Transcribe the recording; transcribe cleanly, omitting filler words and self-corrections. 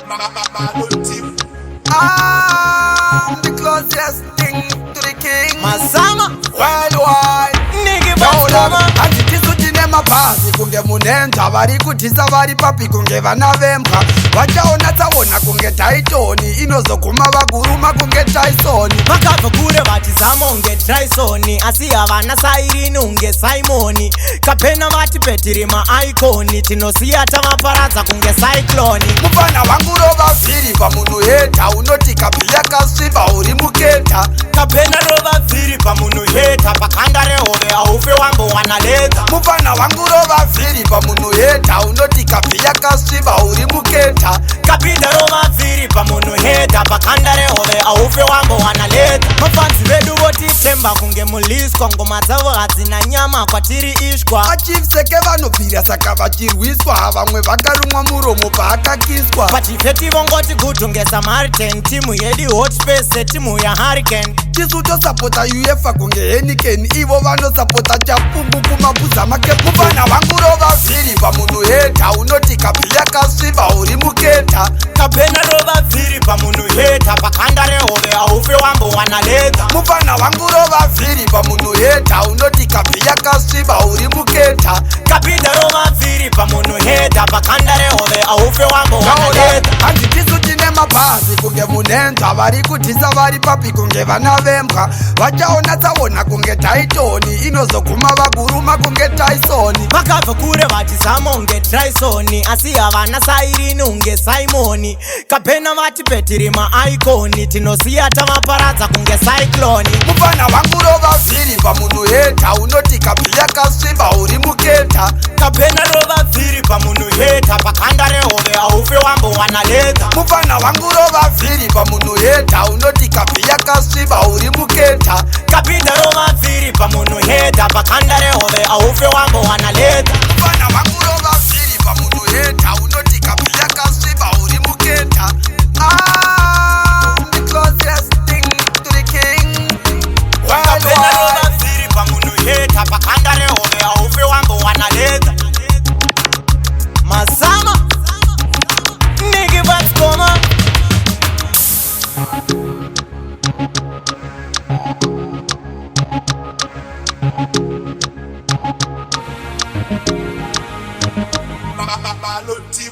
I'm the closest thing to the king. Mazama Worldwide. Nigga Bazama Handitisu mabhazi kunge munenza vari kudhisa vari papi kunge vana vembwa vachaona taona kunge taitoni inozoguma vaguruma kunge taisoni vakabva kure vatizama unge Trisoni asi havana sairini unge Simoni kapena vati petiri maaikoni tinosiya tavaparadza kunge cycloni mufana wangu rova vhiri pamunhu heta unoti kabhi yakasviba uri muketa kapena rova vhiri pamunhu heta pakanda rehove haufe wambowana ledza mufana wangu rova vhiri pamunhu heta unoti kabhi yakasviba uri muketa kapinda rova vhiri pamunhu heta pakanda rehove haufe wambowana ledza mafanzi vedu votitemba kunge muliswa ngoma dzavo hadzina nyama kwatiri ishwa achivseke vanobvira saka vachirwiswa vamwe vakarumwa muromo paakakiswa patifeti vongoti kutongesa martin timu yedu hotspace setimu yaharrican tisu tosapota uefa kunge heniken ivo vanosapota chapungu kumabvuza make mufana wangu rova vhiri pamunhu heta unoti kabhi yakasviba uri muketa kapena rova vhiri pamunhu heta pakanda rehove haufe wambowana ledza mufana wangu rova vhiri pamunhu heta unoti kabhi yakasviba uri muketa kapinda rova vhiri pamunhu heta pakanda rehove haufe wambowana ledza handitisu tine mabhazi kunge munenza vari kudhisa vari papi kunge vana vembwa vachaona taona kunge taitoni inozoguma vaguruma kunge taisoni vakabva kure vatizama unge Trisoni asi havana sairini unge Simoni kapena vati petiri maaikoni tinosiya tavaparadza kunge cycloni mufana wangu rova vhiri pamunhu heta unoti kabhi yakasviba uri muketa kapena rova vhiri pamunhu heta pakanda rehove haufe wambowana ledza mufana wangu rova vhiri pamunhu heta unoti kabhi yakasviba uri muketa kapinda rova vhiri pamunhu heta pakanda rehove haufe wambowana ledza mufana wangu rova vhiri pamunhu heta unoti kabhi yakasviba uri muketa I'm the closest thing to the king. kapena rova vhiri pamunhu heta pakanda rehove haufe wambowana ledza Mazama Nigga Bazama Maloti